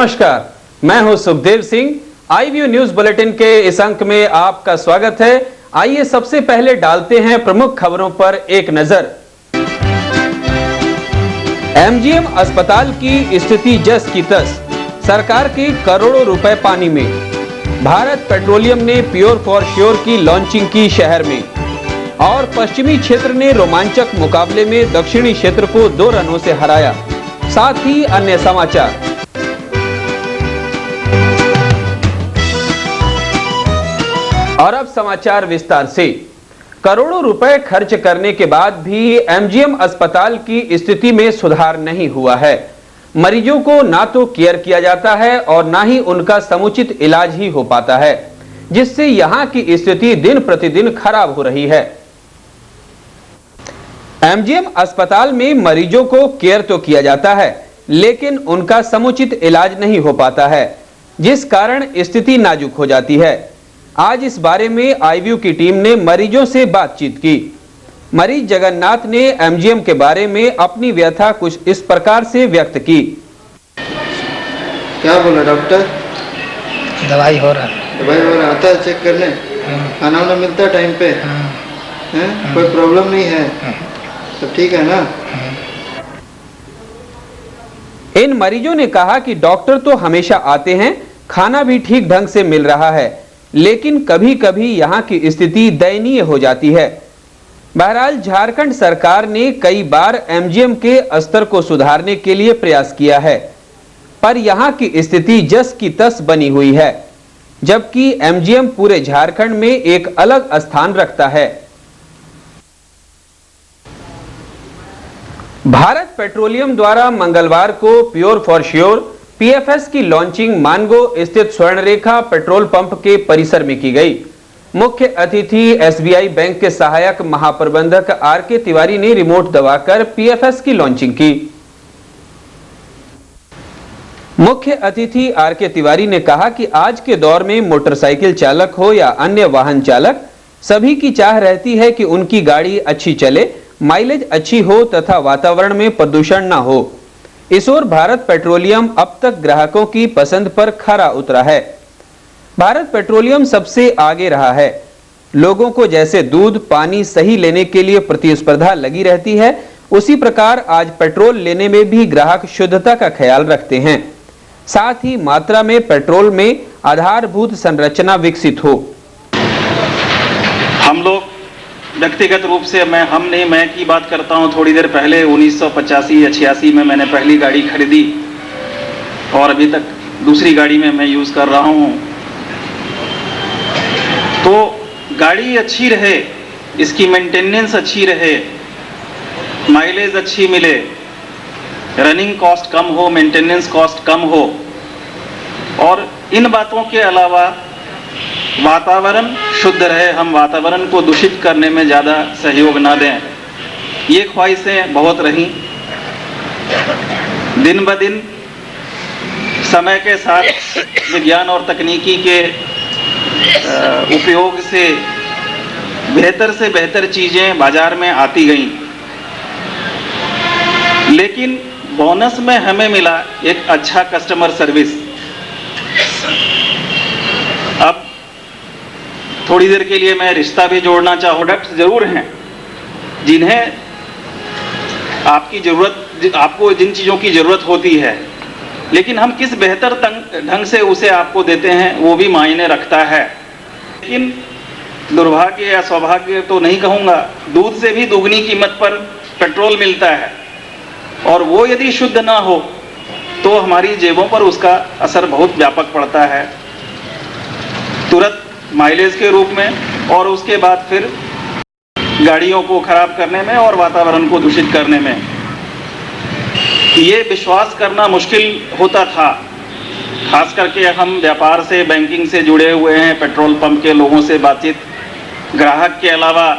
नमस्कार, मैं हूं Sukhdev Singh. iView news bulletin के इस अंक में आपका स्वागत है। आइए सबसे पहले डालते हैं प्रमुख खबरों पर एक नजर। MGM अस्पताल की स्थिति जस की तस, सरकार के करोड़ों रुपए पानी में। भारत पेट्रोलियम ने प्योर फॉर श्योर की लॉन्चिंग की शहर में, और पश्चिमी क्षेत्र ने रोमांचक मुकाबले में दक्षिणी क्षेत्र को 2 रनों से हराया। साथ ही अन्य समाचार। और अब समाचार विस्तार से। करोड़ों रुपए खर्च करने के बाद भी MGM अस्पताल की स्थिति में सुधार नहीं हुआ है। मरीजों को ना तो केयर किया जाता है और ना ही उनका समुचित इलाज ही हो पाता है, जिससे यहां की स्थिति दिन प्रतिदिन खराब हो रही है। MGM अस्पताल में मरीजों को केयर तो किया जाता है, लेकिन उनका समुचित इलाज नहीं हो पाता है, जिस कारण स्थिति नाजुक हो जाती है। आज इस बारे में iView की टीम ने मरीजों से बातचीत की। मरीज जगन्नाथ ने MGM के बारे में अपनी व्यथा कुछ इस प्रकार से व्यक्त की। क्या बोला डॉक्टर? दवाई हो रहा आता है चेक करने? खाना वाना मिलता है टाइम पे? कोई प्रॉब्लम नहीं है? सब ठीक है ना? इन मरीजों ने कहा कि डॉक्टर तो हमेशा आते हैं, खाना भी ठीक ढंग से मिल रहा है, लेकिन कभी कभी यहाँ की स्थिति दयनीय हो जाती है। बहरहाल झारखंड सरकार ने कई बार MGM के स्तर को सुधारने के लिए प्रयास किया है, पर यहाँ की स्थिति जस की तस बनी हुई है, जबकि MGM पूरे झारखंड में एक अलग स्थान रखता है। भारत पेट्रोलियम द्वारा मंगलवार को प्योर फॉर श्योर PFS की लॉन्चिंग मानगो स्थित स्वर्णरेखा पेट्रोल पंप के परिसर में की गई। मुख्य अतिथि SBI बैंक के सहायक महाप्रबंधक RK तिवारी ने रिमोट दबाकर PFS की लॉन्चिंग की। मुख्य अतिथि RK तिवारी ने कहा कि आज के दौर में मोटरसाइकिल चालक हो या अन्य वाहन चालक, सभी की चाह रहती है कि उनकी गाड़ी अच्छी चले, माइलेज अच्छी हो तथा वातावरण में प्रदूषण ना हो। इस ओर भारत पेट्रोलियम अब तक ग्राहकों की पसंद पर खरा उतरा है। भारत पेट्रोलियम सबसे आगे रहा है। लोगों को जैसे दूध पानी सही लेने के लिए प्रतिस्पर्धा लगी रहती है, उसी प्रकार आज पेट्रोल लेने में भी ग्राहक शुद्धता का ख्याल रखते हैं, साथ ही मात्रा में पेट्रोल में आधारभूत संरचना विकसित हो। हम लोग व्यक्तिगत रूप से मैं की बात करता हूं। थोड़ी देर पहले 1985 या 86 में मैंने पहली गाड़ी खरीदी और अभी तक दूसरी गाड़ी में मैं यूज कर रहा हूं। तो गाड़ी अच्छी रहे, इसकी मेंटेनेंस अच्छी रहे, माइलेज अच्छी मिले, रनिंग कॉस्ट कम हो, मेंटेनेंस कॉस्ट कम हो, और इन बातों के अलावा वातावरण शुद्ध रहे, हम वातावरण को दूषित करने में ज़्यादा सहयोग ना दें, ये ख्वाहिशें बहुत रहीं। दिन ब दिन समय के साथ विज्ञान और तकनीकी के उपयोग से बेहतर चीज़ें बाजार में आती गईं, लेकिन बोनस में हमें मिला एक अच्छा कस्टमर सर्विस। अब थोड़ी देर के लिए मैं रिश्ता भी जोड़ना चाहूँ। प्रोडक्ट्स जरूर हैं जिन्हें आपको जिन चीज़ों की ज़रूरत होती है, लेकिन हम किस बेहतर ढंग से उसे आपको देते हैं वो भी मायने रखता है। लेकिन दुर्भाग्य या सौभाग्य तो नहीं कहूँगा, दूध से भी दुगनी कीमत पर पेट्रोल मिलता है, और वो यदि शुद्ध ना हो तो हमारी जेबों पर उसका असर बहुत व्यापक पड़ता है, तुरंत माइलेज के रूप में, और उसके बाद फिर गाड़ियों को खराब करने में और वातावरण को दूषित करने में। ये विश्वास करना मुश्किल होता था, खास करके हम व्यापार से बैंकिंग से जुड़े हुए हैं, पेट्रोल पंप के लोगों से बातचीत, ग्राहक के अलावा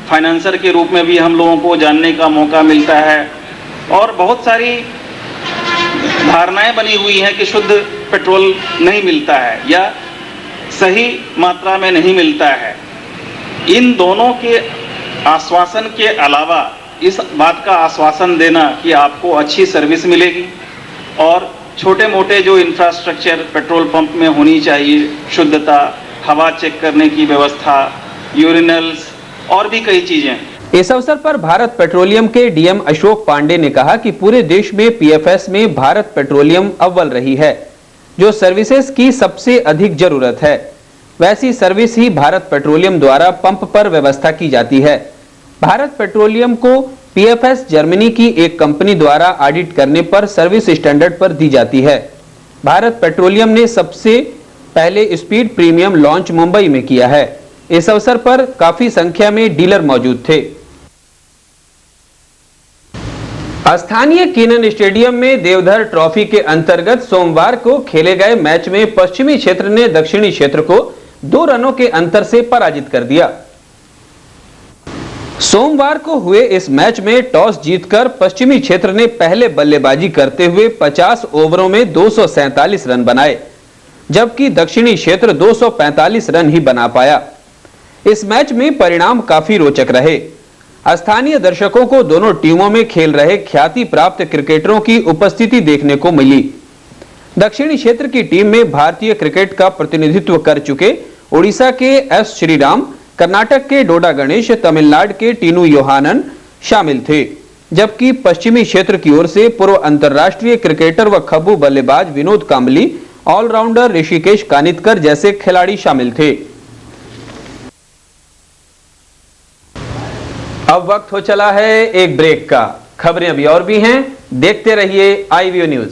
फाइनेंसर के रूप में भी हम लोगों को जानने का मौका मिलता है, और बहुत सारी धारणाएं बनी हुई हैं कि शुद्ध पेट्रोल नहीं मिलता है या सही मात्रा में नहीं मिलता है। इन दोनों के आश्वासन के अलावा इस बात का आश्वासन देना कि आपको अच्छी सर्विस मिलेगी और छोटे मोटे जो इंफ्रास्ट्रक्चर पेट्रोल पंप में होनी चाहिए, शुद्धता, हवा चेक करने की व्यवस्था, यूरिनल्स और भी कई चीजें। इस अवसर पर भारत पेट्रोलियम के डीएम अशोक पांडे ने कहा कि पूरे देश में पीएफएस में भारत पेट्रोलियम अव्वल रही है। जो सर्विसेज की सबसे अधिक जरूरत है वैसी सर्विस ही भारत पेट्रोलियम द्वारा पंप पर व्यवस्था की जाती है। भारत पेट्रोलियम को पीएफएस जर्मनी की एक कंपनी द्वारा ऑडिट करने पर सर्विस स्टैंडर्ड पर दी जाती है। भारत पेट्रोलियम ने सबसे पहले स्पीड प्रीमियम लॉन्च मुंबई में किया है। इस अवसर पर काफी संख्या में डीलर मौजूद थे। स्थानीय कीनन स्टेडियम में देवधर ट्रॉफी के अंतर्गत सोमवार को खेले गए मैच में पश्चिमी क्षेत्र ने दक्षिणी क्षेत्र को 2 रनों के अंतर से पराजित कर दिया। सोमवार को हुए इस मैच में टॉस जीतकर पश्चिमी क्षेत्र ने पहले बल्लेबाजी करते हुए 50 ओवरों में 247 रन बनाए, जबकि दक्षिणी क्षेत्र 245 रन ही बना पाया। इस मैच में परिणाम काफी रोचक रहे। स्थानीय दर्शकों को दोनों टीमों में खेल रहे ख्याति प्राप्त क्रिकेटरों की उपस्थिति देखने को मिली। दक्षिणी क्षेत्र की टीम में भारतीय क्रिकेट का प्रतिनिधित्व कर चुके उड़ीसा के एस श्रीराम, कर्नाटक के डोडा गणेश, तमिलनाडु के टीनू योहानन शामिल थे, जबकि पश्चिमी क्षेत्र की ओर से पूर्व अंतर्राष्ट्रीय क्रिकेटर व खब्बू बल्लेबाज विनोद कांबली, ऑलराउंडर ऋषिकेश कानितकर जैसे खिलाड़ी शामिल थे। अब वक्त हो चला है एक ब्रेक का। खबरें अभी और भी हैं, देखते रहिए IVO news.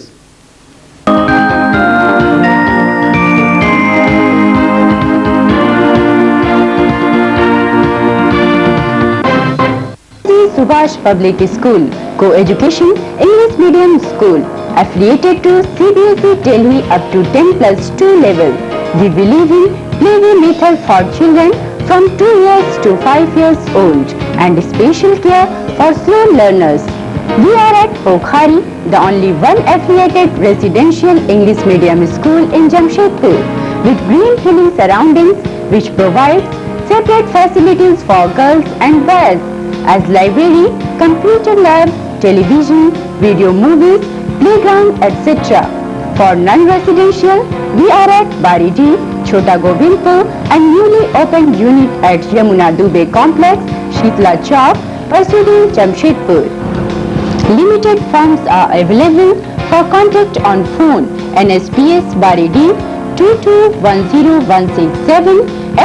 Subhash Public School, Co-Education English Medium School, affiliated to CBSE Delhi up to 10+2 level. We believe in play-way method for children from 2 years to 5 years old and special care for slow learners. We are at Pokhari, the only one affiliated residential English medium school in Jamshedpur with green hilly surroundings which provides separate facilities for girls and boys as library, computer lab, television, video movies, playground, etc. For non-residential, we are at Baridi, Chota Govindpur and newly opened unit at Yamuna Dubey Complex, Shitla Chowk, Parsudi, Jamshedpur. Limited forms are available for contact on phone NSPS Baridi 2210167,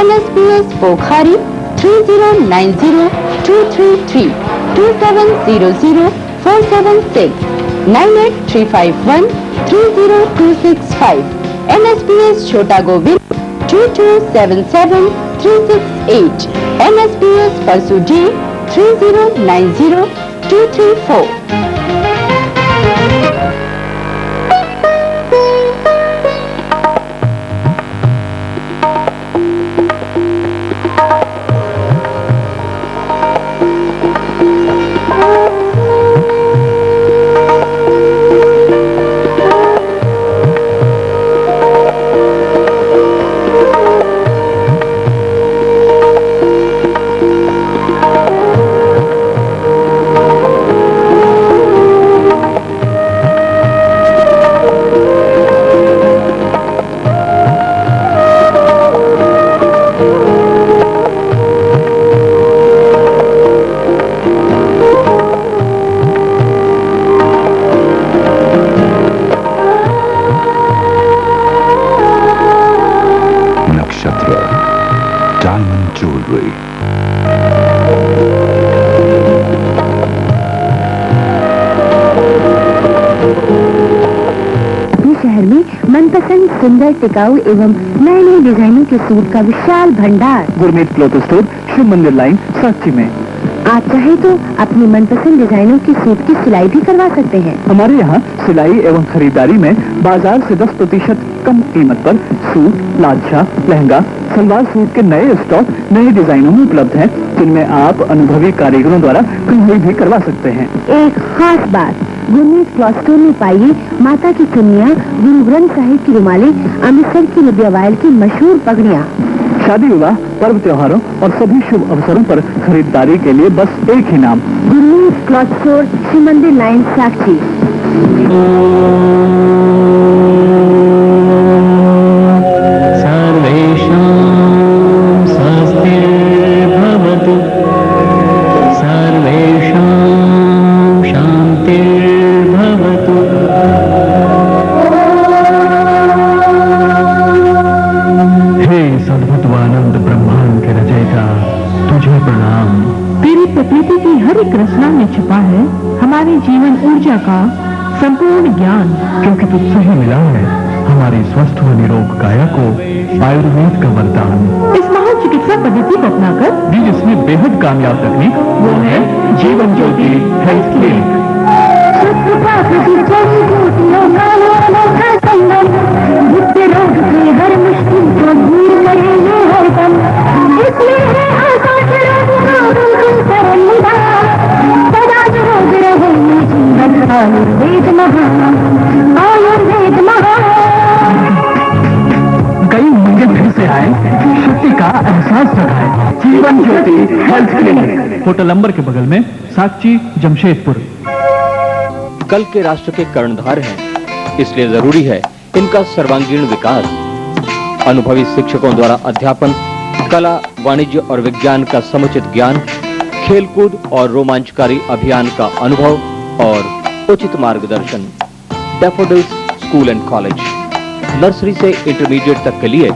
NSPS Pokhari 3090-233 2700-476 98351-30265 NSPS Chota Govind 2277-368 NSPS Parsudi 3090-234 मनपसंद सुंदर टिकाऊ एवं नए नए डिजाइनों के suit का विशाल भंडार गुरमीत क्लॉथ स्टोर, शिव मंदिर लाइन, साक्षी में। आप चाहे तो अपनी मनपसंद डिजाइनों की सूट की सिलाई भी करवा सकते हैं। हमारे यहाँ सिलाई एवं खरीदारी में बाजार से 10% कम कीमत पर सूट, लाछा, लहंगा, सलवार सूट के नए स्टॉक नए डिजाइनों में उपलब्ध हैं, जिनमें आप अनुभवी कारीगरों द्वारा कढ़ाई भी करवा सकते हैं। एक खास बात, गुरमीत क्लॉथ स्टोर में पाइए माता की चुन्नियाँ, गुरु ग्रंथ साहिब की रुमालें, अमृतसर की लुधिया वायल की मशहूर पगड़ियाँ। शादी विवाह, पर्व त्योहारों और सभी शुभ अवसरों पर खरीदारी के लिए बस एक ही नाम, गुरमीत क्लॉथ स्टोर, शिव मंदिर लाइन, साक्षी। प्रकृति की हर एक रचना में छुपा है हमारी जीवन ऊर्जा का संपूर्ण ज्ञान। क्योंकि तुझसे ही मिला है हमारी स्वस्थ व निरोग काया को आयुर्वेद का वरदान। इस महान चिकित्सा पद्धति को अपनाकर भी जिसमें बेहद कामयाब तकनीक वो है जीवन ज्योति हेल्थ क्लिनिक। हर मुश्किल को दूर करेंगे हरदम, इसलिए सदा रोग रहे जीवन आयुर्वेद महान, आयुर्वेद महान। कई मंजिल फिर से आए, शक्ति का एहसास जगाए। Jeevan Jyoti health clinic, hotel number के बगल में, साक्षी, जमशेदपुर। कल के राष्ट्र के कर्णधार हैं, इसलिए जरूरी है इनका सर्वांगीण विकास। अनुभवी शिक्षकों द्वारा अध्यापन, कला, वाणिज्य और विज्ञान का समुचित ज्ञान, खेलकूद और रोमांचकारी अभियान का अनुभव और उचित मार्गदर्शन। Daffodils school and college, nursery से इंटरमीडिएट तक के लिए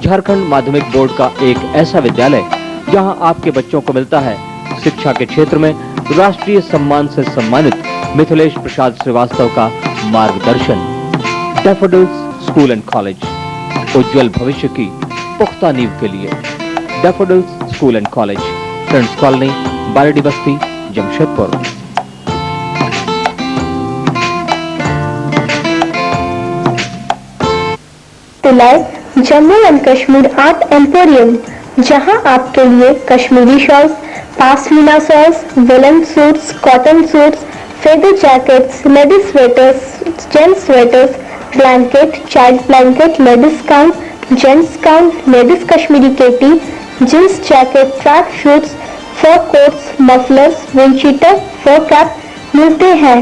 झारखंड माध्यमिक बोर्ड का एक ऐसा विद्यालय जहां आपके बच्चों को मिलता है शिक्षा के क्षेत्र में राष्ट्रीय सम्मान से सम्मानित मिथिलेश प्रसाद श्रीवास्तव का मार्गदर्शन। डैफोडिल्स स्कूल एंड कॉलेज, उज्जवल भविष्य की पुख्ता नींव के लिए। Daffodils school and college, friends colony, Baredi Basti, Jamshedpur. Tilak Jammu and Kashmir art emporium, जहां आपके लिए Kashmiri shawls, pashmina shawls, woollen suits, cotton suits, feather jackets, ladies sweaters, gents sweaters, blanket, child blanket, ladies gown, gents gown, ladies Kashmiri केटी, jeans jacket, track suits, fur coats, mufflers, windcheater, fur cap मिलते हैं।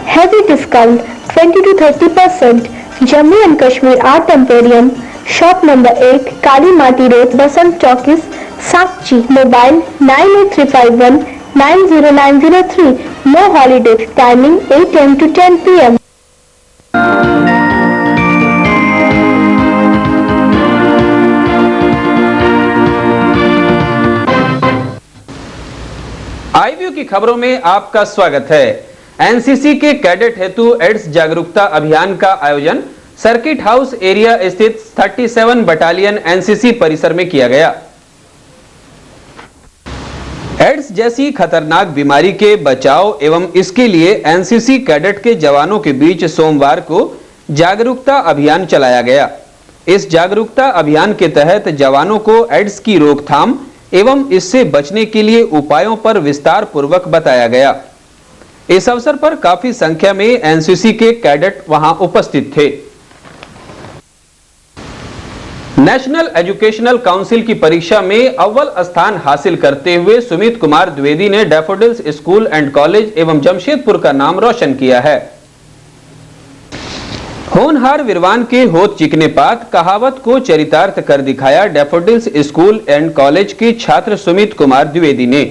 Heavy discount 20 to 30%। Jammu and Kashmir art emporium, shop number 8, Kali Mati road, Basant चौकीस, Sakchi. Mobile 98351 90903। No holiday, timing 8 AM to 10 PM। आईव्यू की खबरों में आपका स्वागत है। एनसीसी के कैडेट हेतु एड्स जागरूकता अभियान का आयोजन सर्किट हाउस एरिया स्थित 37 बटालियन एनसीसी परिसर में किया गया। एड्स जैसी खतरनाक बीमारी के बचाव एवं इसके लिए एनसीसी कैडेट के जवानों के बीच सोमवार को जागरूकता अभियान चलाया गया। इस जागरूकता अभियान के तहत जवानों को एड्स की रोकथाम एवं इससे बचने के लिए उपायों पर विस्तार पूर्वक बताया गया। इस अवसर पर काफी संख्या में एनसीसी के कैडेट वहां उपस्थित थे। नेशनल एजुकेशनल काउंसिल की परीक्षा में अव्वल स्थान हासिल करते हुए सुमित कुमार द्विवेदी ने डैफोडिल्स स्कूल एंड कॉलेज एवं जमशेदपुर का नाम रोशन किया है। होनहार विरवान के होत चिकने पात कहावत को चरितार्थ कर दिखाया डैफोडिल्स स्कूल एंड कॉलेज के छात्र सुमित कुमार द्विवेदी ने।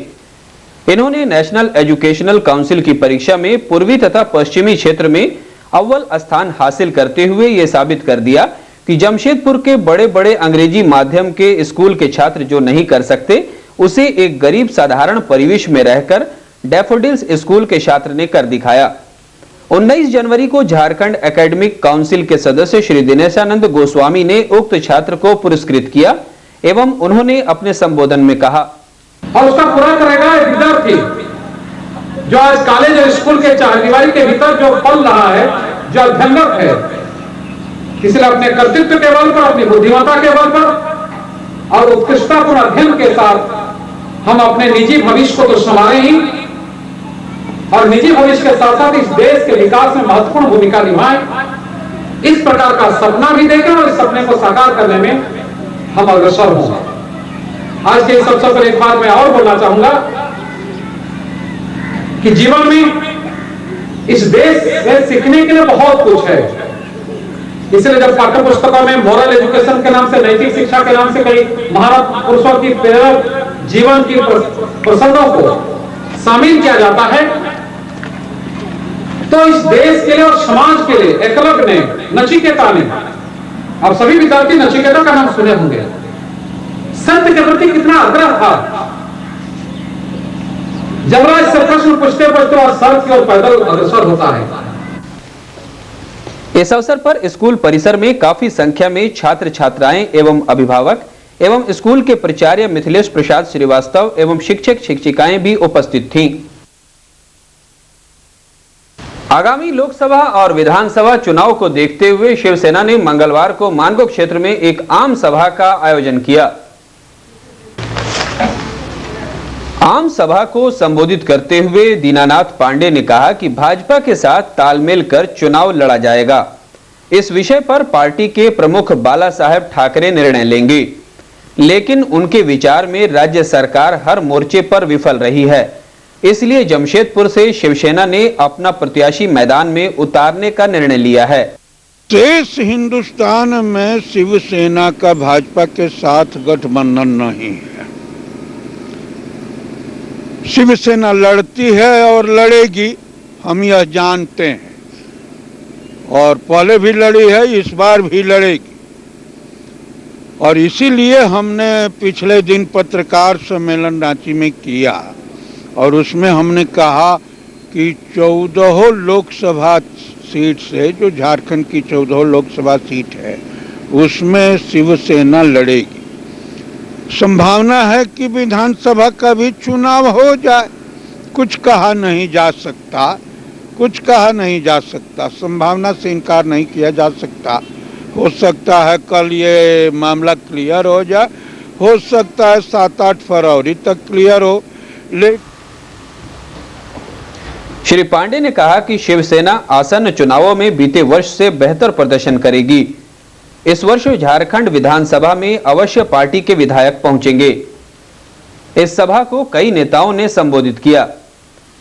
इन्होंने नेशनल एजुकेशनल काउंसिल की परीक्षा में पूर्वी तथा पश्चिमी क्षेत्र में अव्वल स्थान हासिल करते हुए ये साबित कर दिया कि जमशेदपुर के बड़े बड़े अंग्रेजी माध्यम के स्कूल के छात्र जो नहीं कर सकते उसे एक गरीब साधारण परिवेश में रहकर डैफोडिल्स स्कूल के छात्र ने कर दिखाया। 19 जनवरी को झारखंड एकेडमिक काउंसिल के सदस्य श्री दिनेशानंद गोस्वामी ने उक्त छात्र को पुरस्कृत किया एवं उन्होंने अपने संबोधन में कहा, और उसका पूरा करेगा एक विद्यार्थी जो आज कॉलेज और स्कूल के चारदीवारी के भीतर जो पल रहा है, जो अध्ययनरत है, इसलिए अपने कर्तृत्व के बल पर, अपनी बुद्धिमत्ता के बल पर और उत्कृष्टतापूर्ण अध्ययन के साथ हम अपने निजी भविष्य को तो संवारें ही और निजी भविष्य के साथ साथ इस देश के विकास में महत्वपूर्ण भूमिका निभाएं। इस प्रकार का सपना भी देखें और इस सपने को साकार करने में हम अग्रसर होंगे। आज के इस अवसर पर एक बार मैं और बोलना चाहूंगा कि जीवन में इस देश से सीखने के लिए बहुत कुछ है। इसलिए जब पाठ्य पुस्तकों में मॉरल एजुकेशन के नाम से, नैतिक शिक्षा के नाम से कई महान पुरुषों की प्रेरक जीवन की प्रसंगों को शामिल किया जाता है, तो इस देश के लिए और समाज के लिए एकलव्य ने, नचिकेता ने, आप सभी विद्यार्थी नचिकेता का नाम सुने होंगे, सत्य के प्रति कितना आग्रह था। जलराज से प्रश्न पूछते पूछते वह सड़क की ओर पैदल अग्रसर होता है। इस अवसर पर स्कूल परिसर में काफी संख्या में छात्र छात्राएं एवं अभिभावक एवं स्कूल के प्राचार्य मिथिलेश प्रसाद श्रीवास्तव एवं शिक्षक शिक्षिकाएं भी उपस्थित थीं। आगामी लोकसभा और विधानसभा चुनाव को देखते हुए शिवसेना ने मंगलवार को मानगो क्षेत्र में एक आम सभा का आयोजन किया। आम सभा को संबोधित करते हुए दीनानाथ पांडे ने कहा कि भाजपा के साथ तालमेल कर चुनाव लड़ा जाएगा। इस विषय पर पार्टी के प्रमुख बाला साहेब ठाकरे निर्णय लेंगे, लेकिन उनके विचार में राज्य सरकार हर मोर्चे पर विफल रही है, इसलिए जमशेदपुर से शिवसेना ने अपना प्रत्याशी मैदान में उतारने का निर्णय लिया है। शेष हिंदुस्तान में शिवसेना का भाजपा के साथ गठबंधन नहीं है। शिवसेना लड़ती है और लड़ेगी, हम यह जानते हैं, और पहले भी लड़ी है, इस बार भी लड़ेगी। और इसीलिए हमने पिछले दिन पत्रकार सम्मेलन रांची में किया और उसमें हमने कहा कि 14 लोकसभा सीट से, जो झारखंड की 14 लोकसभा सीट है, उसमें शिवसेना लड़ेगी। संभावना है कि विधानसभा का भी चुनाव हो जाए, कुछ कहा नहीं जा सकता, कुछ कहा नहीं जा सकता, संभावना से इनकार नहीं किया जा सकता। हो सकता है कल ये मामला क्लियर हो जाए, हो सकता है 7-8 फरवरी तक क्लियर हो। श्री पांडे ने कहा कि शिवसेना आसन्न चुनावों में बीते वर्ष से बेहतर प्रदर्शन करेगी। इस वर्ष झारखंड विधानसभा में अवश्य पार्टी के विधायक पहुंचेंगे। इस सभा को कई नेताओं ने संबोधित किया।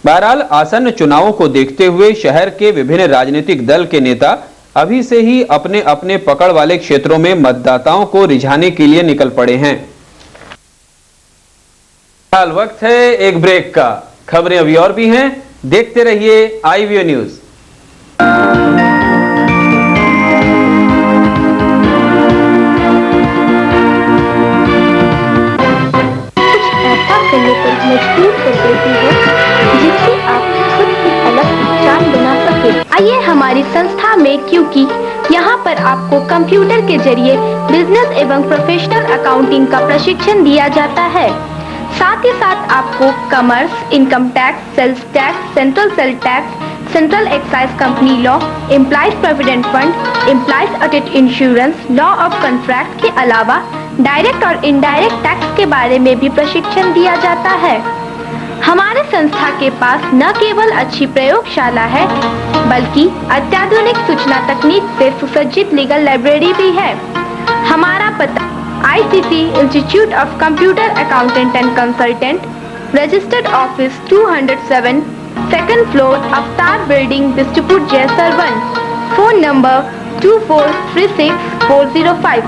बहरहाल आसन्न चुनावों को देखते हुए शहर के विभिन्न राजनीतिक दल के नेता अभी से ही अपने अपने पकड़ वाले क्षेत्रों में मतदाताओं को रिझाने के लिए निकल पड़े हैं। फिलहाल वक्त है एक ब्रेक का। खबरें अभी और भी हैं, देखते रहिए IVO न्यूज। कुछ ऐसा करने पर मजबूर कर देती है जिससे आप खुद की अलग पहचान बना सके। आइए हमारी संस्था में, क्योंकि यहाँ पर आपको कंप्यूटर के जरिए बिजनेस एवं प्रोफेशनल अकाउंटिंग का प्रशिक्षण दिया जाता है। साथ ही साथ आपको commerce, income tax, sales tax, central sale tax, central excise company law, employees provident fund, employees audit insurance, law of contract के अलावा डायरेक्ट और इनडायरेक्ट टैक्स के बारे में भी प्रशिक्षण दिया जाता है। हमारे संस्था के पास न केवल अच्छी प्रयोगशाला है, बल्कि अत्याधुनिक सूचना तकनीक से सुसज्जित लीगल लाइब्रेरी भी है। हमारा पता ICC Institute of Computer Accountant and Consultant, Registered Office 207, Second Floor, Avtar Building, Bistupur, Jaisar 1. Phone number 2436405.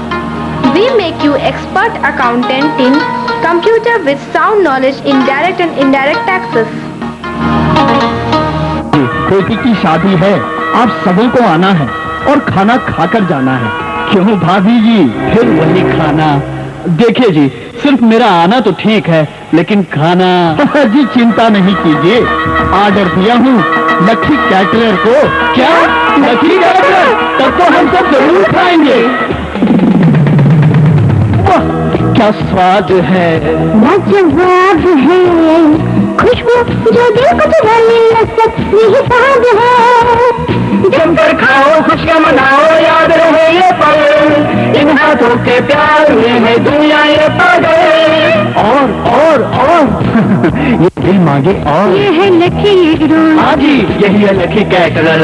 We make you expert accountant in computer with sound knowledge in direct and indirect taxes. बेटी की शादी है, आप सभी को आना है और खाना खाकर जाना है। क्यों भाभी जी, फिर वही खाना? देखिए जी, सिर्फ मेरा आना तो ठीक है, लेकिन खाना जी चिंता नहीं कीजिए, ऑर्डर दिया हूँ लक्की कैटरर को। क्या लक्की कैटरर? तब तो हम सब जरूर खाएंगे। क्या स्वाद है, लाजवाब है, खुशबू जो दिल को चुराने लग यही स्वाद है। जमकर खाओ, खुशियाँ मनाओ, याद रहे ये पल, इन हाथों के प्यार में है दुनिया ये पागल। और ये दिल मांगे और ये है लकी एगरोल। हाँ जी, यही है लकी कैटरर।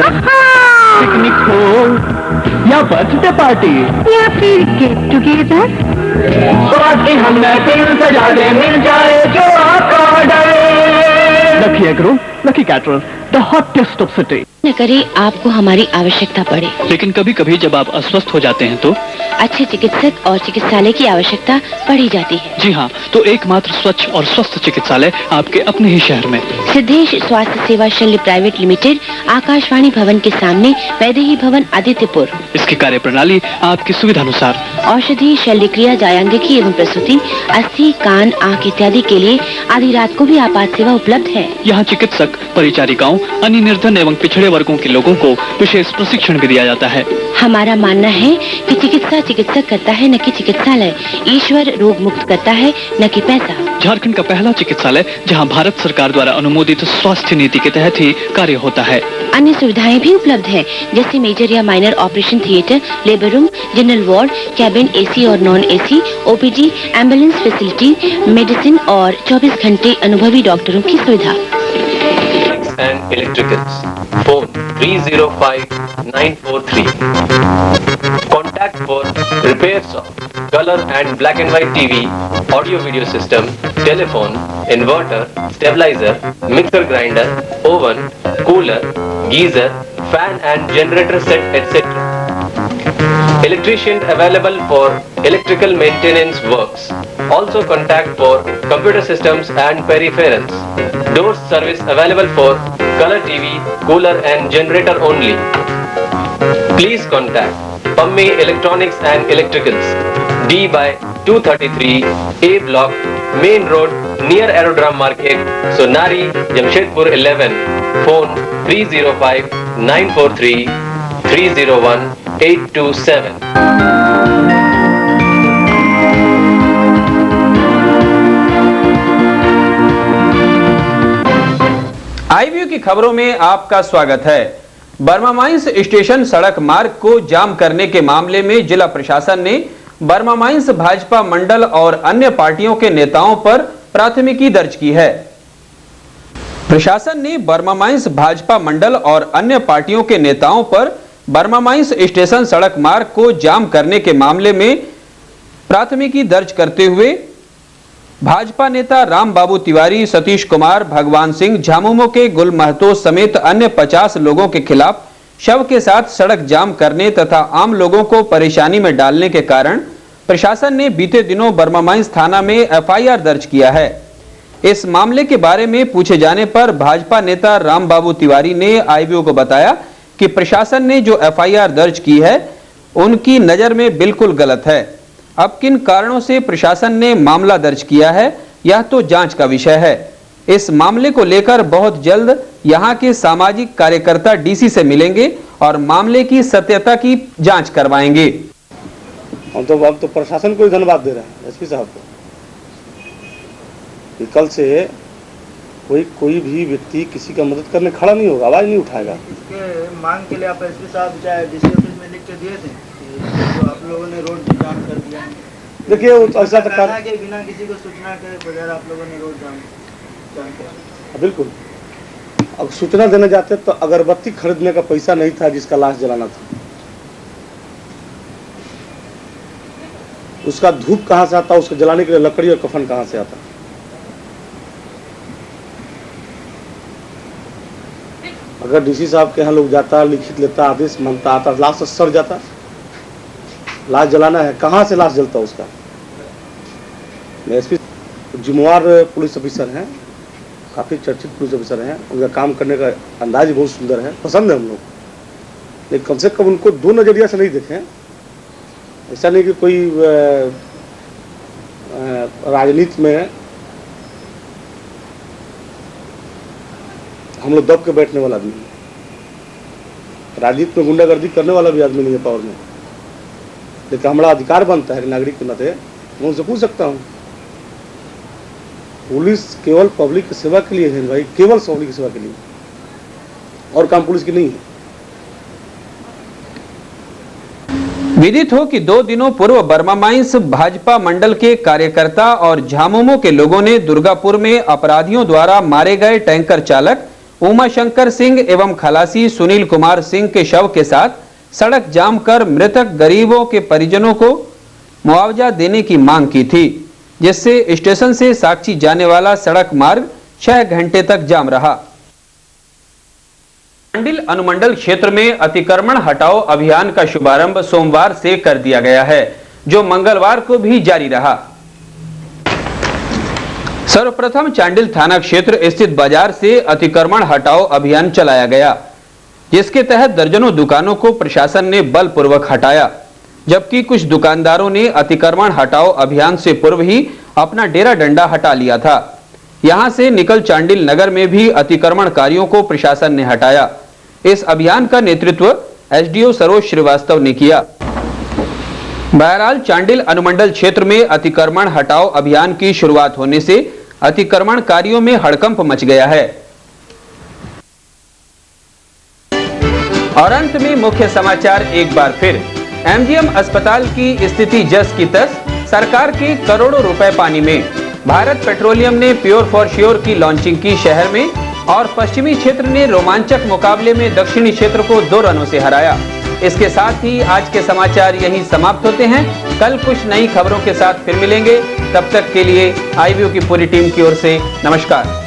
पिकनिक हो या बर्थडे पार्टी या फिर गेट टुगेदर, स्वाद की हम महफिल सजा दे, मिल जाए जो आपका order. Lucky egg roll Lucky Caterer, the hottest of city. न करे आपको हमारी आवश्यकता पड़े, लेकिन कभी कभी जब आप अस्वस्थ हो जाते हैं तो अच्छे चिकित्सक और चिकित्सालय की आवश्यकता पड़ी जाती है। जी हाँ, तो एकमात्र स्वच्छ और स्वस्थ चिकित्सालय आपके अपने ही शहर में। सिद्धेश स्वास्थ्य सेवा शल्य प्राइवेट लिमिटेड, आकाशवाणी भवन के सामने, वैदेही भवन, आदित्यपुर। इसकी कार्य प्रणाली आपकी सुविधा अनुसार। औषधि, शल्य क्रिया, जायांगिकी एवं प्रसूति, अस्थि, कान, आँख इत्यादि के लिए आधी रात को भी आपात सेवा उपलब्ध है। यहाँ चिकित्सक, परिचारिकाओं, अन्य निर्धन एवं पिछड़े वर्गों के लोगों को विशेष प्रशिक्षण भी दिया जाता है। हमारा मानना है कि चिकित्सा चिकित्सक करता है, न कि चिकित्सालय। ईश्वर रोग मुक्त करता है, न कि पैसा। झारखंड का पहला चिकित्सालय जहां भारत सरकार द्वारा अनुमोदित स्वास्थ्य नीति के तहत ही कार्य होता है। अन्य सुविधाएं भी उपलब्ध है, जैसे मेजर या minor operation theatre, labour room, general ward, cabin AC और non AC, OPD, ambulance facility, medicine और 24 घंटे अनुभवी डॉक्टरों की सुविधा। And electricals. Phone 305943. Contact for repairs of color and black and white TV, audio video system, telephone, inverter, stabilizer, mixer grinder, oven, cooler, geyser, fan and generator set, etc. Electrician available for electrical maintenance works. Also contact for computer systems and peripherals. Doors service available for color TV, cooler and generator only. Please contact Pammi Electronics and Electricals, D by 233, A Block, Main Road, near Aerodrome Market, Sonari, Jamshedpur 11. Phone 305 943 301 827. आईवीयू की खबरों में आपका स्वागत है। Burma mines station सड़क मार्ग को जाम करने के मामले में जिला प्रशासन ने बर्मा माइंस भाजपा मंडल और अन्य पार्टियों के नेताओं पर प्राथमिकी दर्ज की है। प्रशासन ने बर्मा माइंस भाजपा मंडल और अन्य पार्टियों के नेताओं पर बर्मा माइंस स्टेशन सड़क मार्ग को जाम करने के मामले में प्राथमिकी दर्ज करते हुए भाजपा नेता राम बाबू तिवारी, सतीश कुमार, भगवान सिंह, झामुमो के गुल महतो समेत अन्य 50 लोगों के खिलाफ शव के साथ सड़क जाम करने तथा आम लोगों को परेशानी में डालने के कारण प्रशासन ने बीते दिनों बर्मा माइंस थाना में एफआईआर दर्ज किया है। इस मामले के बारे में पूछे जाने पर भाजपा नेता राम बाबू तिवारी ने आईवीयू को बताया कि प्रशासन ने जो एफआईआर दर्ज की है उनकी नजर में बिल्कुल गलत है। अब किन कारणों से प्रशासन ने मामला दर्ज किया है यह तो जांच का विषय है। इस मामले को लेकर बहुत जल्द यहां के सामाजिक कार्यकर्ता डीसी से मिलेंगे और मामले की सत्यता की जांच करवाएंगे। अब तो प्रशासन को ही धन्यवाद दे रहे हैं एसपी साहब को। कल से कोई भी व्यक्ति किसी का मदद करने खड़ा नहीं होगा, आवाज नहीं उठाएगा। इसके मांग के लिए आप एसपी साहब चाहे डीसी ऑफिस में लिख के दिए थे जो आप लोगों ने रोड जाम कर दिया। देखिए ऐसा तो बिना किसी को सूचना के बगैर आप लोगों ने रोड जाम किया। बिल्कुल, अब सूचना देने जाते तो अगरबत्ती खरीदने का पैसा नहीं था जिसका लाश जलाना था, उसका धूप कहाँ से आता, उसको जलाने के लिए लकड़ी और कफन कहाँ से आता। अगर डीसी साहब के यहाँ लोग जाता, लिखित लेता, आदेश मानता, आता, लाश से सड़ जाता। लाश जलाना है, कहाँ से लाश जलता उसका। एसपी जिम्मेवार पुलिस ऑफिसर हैं, काफ़ी चर्चित पुलिस ऑफिसर हैं, उनका काम करने का अंदाज बहुत सुंदर है, पसंद है हम लोग। लेकिन कम से कम उनको दो नज़रिया से नहीं देखें। ऐसा नहीं कि कोई राजनीति में हम लोग दब के बैठने वाला आदमी है। राजनीति में गुंडागर्दी करने वाला भी आदमी नहीं है पावर में। लेकिन हमारा अधिकार बनता है कि नागरिक के नाते मैं उनसे पूछ सकता हूँ। पुलिस केवल पब्लिक की सेवा के लिए है भाई, केवल पब्लिक की सेवा के लिए, और काम पुलिस की नहीं है। विदित हो कि 2 दिनों पूर्व बर्मा माइंस भाजपा मंडल के कार्यकर्ता और झामुमो के लोगों ने दुर्गापुर में अपराधियों द्वारा मारे गए टैंकर चालक उमाशंकर सिंह एवं खलासी सुनील कुमार सिंह के शव के साथ सड़क जाम कर मृतक गरीबों के परिजनों को मुआवजा देने की मांग की थी, जिससे स्टेशन से साक्षी जाने वाला सड़क मार्ग 6 घंटे तक जाम रहा। चांडिल अनुमंडल क्षेत्र में अतिक्रमण हटाओ अभियान का शुभारंभ सोमवार से कर दिया गया है, जो मंगलवार को भी जारी रहा। सर्वप्रथम चांडिल थाना क्षेत्र स्थित बाजार से अतिक्रमण हटाओ अभियान चलाया गया, जिसके तहत दर्जनों दुकानों को प्रशासन ने बलपूर्वक हटाया, जबकि कुछ दुकानदारों ने अतिक्रमण हटाओ अभियान से पूर्व ही अपना डेरा डंडा हटा लिया था। यहां से निकल चांडिल नगर में भी अतिक्रमणकारियों को प्रशासन ने हटाया। इस अभियान का नेतृत्व एसडीओ सरोज श्रीवास्तव ने किया। बहरहाल चांडिल अनुमंडल क्षेत्र में अतिक्रमण हटाओ अभियान की शुरुआत होने से अतिक्रमणकारियों में हड़कंप मच गया है। और अंत में मुख्य समाचार एक बार फिर। एमजीएम अस्पताल की स्थिति जस की तस, सरकार के करोड़ों रुपए पानी में। भारत पेट्रोलियम ने प्योर फॉर श्योर की लॉन्चिंग की शहर में, और पश्चिमी क्षेत्र ने रोमांचक मुकाबले में दक्षिणी क्षेत्र को 2 रनों से हराया। इसके साथ ही आज के समाचार यहीं समाप्त होते हैं। कल कुछ नई खबरों के साथ फिर मिलेंगे। तब तक के लिए आईवीओ की पूरी टीम की ओर से नमस्कार।